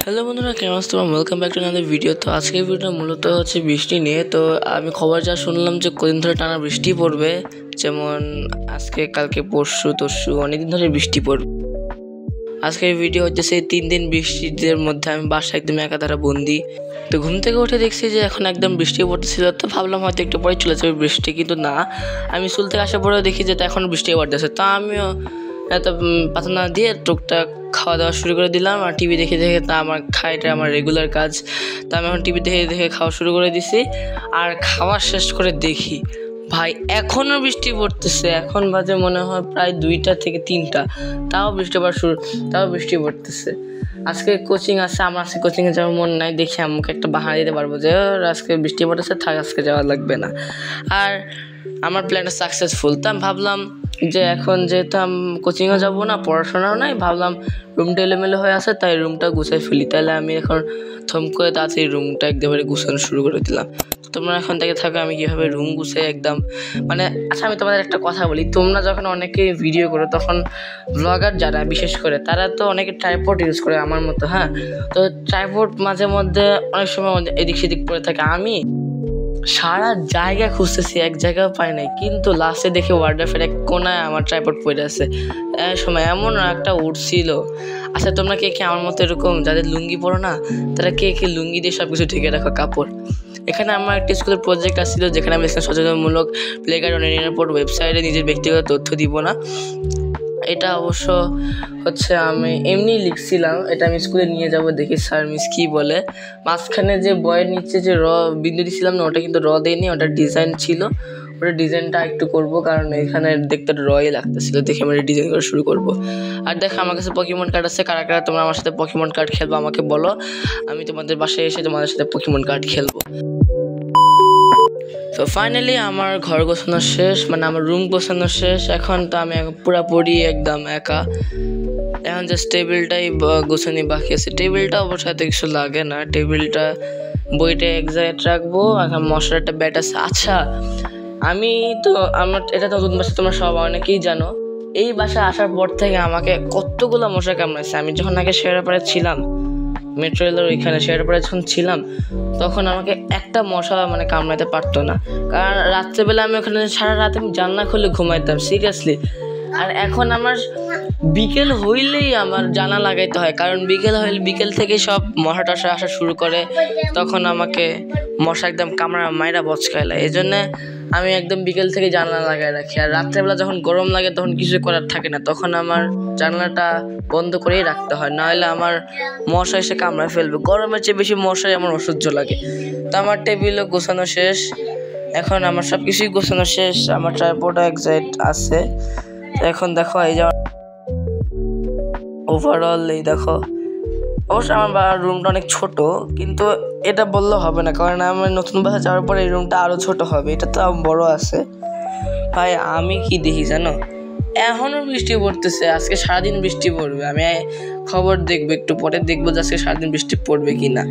Hello বন্ধুরা, কেমন আছো তোমরা? Welcome back to another video. তো আজকের ভিডিওটা মূলত হচ্ছে বৃষ্টি নিয়ে। তো আমি খবর যা শুনলাম যে কদিন ধরে টানা বৃষ্টি পড়বে, যেমন আজকে কালকে পরশু তরশু অনেকদিন ধরে বৃষ্টি পড়বে। আজকের ভিডিও হচ্ছে সেই 3 দিন বৃষ্টির মধ্যে আমি বাসায় একদম একাধারে বন্দি। তো ঘুম থেকে উঠে দেখছি যে এখন একদম বৃষ্টি পড়তেছিল, তো ভাবলাম হয়তো একটু পরে চলে যাবে বৃষ্টি, কিন্তু না, আমি স্কুল থেকে আসার পরেও দেখি যে এখন বৃষ্টি পড়তেছে। তো আমিও এত পাতা না দিয়ে টুকটাক খাওয়া দাওয়া শুরু করে দিলাম, আর টিভি দেখে দেখে, তা এটা আমার রেগুলার কাজ। তো আমি এখন টিভি দেখে দেখে খাওয়া শুরু করে দিছি। আর খাওয়া শেষ করে দেখি ভাই এখনও বৃষ্টি পড়তেছে। এখন বাজে মনে হয় প্রায় 2টা থেকে 3টা, তাও বৃষ্টি পড়তেছে। আজকে কোচিং আছে, আমার আজকে কোচিংয়ে যাওয়ার মন নাই। দেখি আমাকে একটা বাহানা দিতে পারবো যে আজকে বৃষ্টি পড়তেছে, থাক আজকে যাওয়া লাগবে না। আর আমার প্ল্যানটা সাকসেসফুল। তা আমি ভাবলাম যে এখন যেহেতু আমি কোচিংও যাবো না, পড়াশোনাও নাই, ভাবলাম রুমটা এলোমেলো হয়ে আছে, তাই রুমটা গুছাই ফেলি। তাহলে আমি এখন থম করে তাড়াতাড়ি রুমটা একদমই গুছানো শুরু করে দিলাম। তোমরা এখন থেকে থাকো আমি কীভাবে রুম গুছাই একদম, মানে আচ্ছা আমি তোমাদের একটা কথা বলি, তোমরা যখন অনেকে ভিডিও করো তখন ব্লগার যারা বিশেষ করে তারা তো অনেকে ট্রাইপড ইউজ করে আমার মতো, হ্যাঁ। তো ট্রাইপড মাঝে মধ্যে অনেক সময় এদিক সেদিক পড়ে থাকে। আমি সারা জায়গা খুঁজতেছি, এক জায়গাও পাই নাই, কিন্তু লাস্টে দেখি ওয়ার্ডরোবের এক কোনায় আমার ট্রাইপড পড়ে আছে। সময় এমন একটা উঠছিল। আচ্ছা তোমরা কে আমার মতো এরকম যাদের লুঙ্গি পরো না, তারা কে লুঙ্গি দিয়ে সব কিছু ঢেকে রাখো কাপড়? এখানে আমার একটা স্কুলের প্রজেক্ট আসছিল, যেখানে আমি সচেতনমূলক প্লেকার্ড অনলাইনের উপর ওয়েবসাইটে নিজের ব্যক্তিগত তথ্য দিব না। এটা অবশ্য হচ্ছে আমি এমনি লিখছিলাম, এটা আমি স্কুলে নিয়ে যাব, দেখি স্যার মিস কী বলে। মাঝখানে যে বয়ের নিচে যে বিন্দু দিয়েছিলাম না, ওটা কিন্তু দেয়নি, ওটা ডিজাইন ছিল। ওটা ডিজাইনটা একটু করব, কারণ এখানে দেখতে রই লাগতেছিল, দেখে আমি ডিজাইন করা শুরু করব। আর দেখো আমার কাছে পকিমন কার্ড আছে, কারা কারা তোমরা আমার সাথে পকিমন কার্ড খেলবো আমাকে বলো, আমি তোমাদের বাসায় এসে তোমাদের সাথে পকিমন কার্ড খেলবো। তো ফাইনালি আমার ঘর গোছানো শেষ, মানে আমার রুম গোছানো শেষ। এখন তো আমি পুরাপুরি একদম একা। এখন জাস্ট টেবিলটাই গোছানি বাকি আছে। টেবিলটা অবশ্য এত কিছু লাগে না, টেবিলটা বইটা এক জায়গায় রাখবো। এখন মশার একটা ব্যাট আছে। আচ্ছা আমি তো আমার এটা নতুন বাসা, তোমরা সব অনেকেই জানো। এই বাসায় আসার পর থেকে আমাকে কতগুলো মশা কামড়াইছে। আমি যখন আগে শেয়ারপাড়ে ছিলাম, মেট্রো রেলের ওইখানে শেয়ারপাড়ে যখন ছিলাম, তখন আমাকে একটা মশা মানে কামড়াতে পারতো না, কারণ রাত্রেবেলা আমি ওখানে সারা রাত আমি জানলা খুলে ঘুমাইতাম, সিরিয়াসলি। আর এখন আমার বিকেল হইলেই আমার জানা লাগাইতে হয়, কারণ বিকেল থেকে সব মশা টশা আসা শুরু করে, তখন আমাকে মশা একদম কামড়া মাইরা বচকাইলা। এই জন্যে আমি একদম বিকেল থেকে জানলা লাগাই রাখি। আর রাত্রেবেলা যখন গরম লাগে তখন কিছু করার থাকে না, তখন আমার জানলাটা বন্ধ করেই রাখতে হয়, নাহলে আমার মশা এসে কামড়ায় ফেলবে। গরমের চেয়ে বেশি মশাই আমার অসহ্য লাগে। তো আমার টেবিলও গোছানো শেষ, এখন আমার সব কিছুই গোছানো শেষ। আমার ট্রাইপড এক সাইড আছে। এখন দেখো এই যে ওভারঅল এই দেখো, অবশ্য আমার রুমটা অনেক ছোট, কিন্তু এটা বললে হবে না, কারণ আমার নতুন বাসা যাওয়ার পরে এই রুমটা আরও ছোট হবে। এটা তো বড় আছে। ভাই আমি কি দেখি জানো, এখনও বৃষ্টি পড়তেছে, আজকে সারাদিন বৃষ্টি পড়বে। আমি খবর দেখবো একটু পরে, দেখবো যে আজকে সারাদিন বৃষ্টি পড়বে কি না।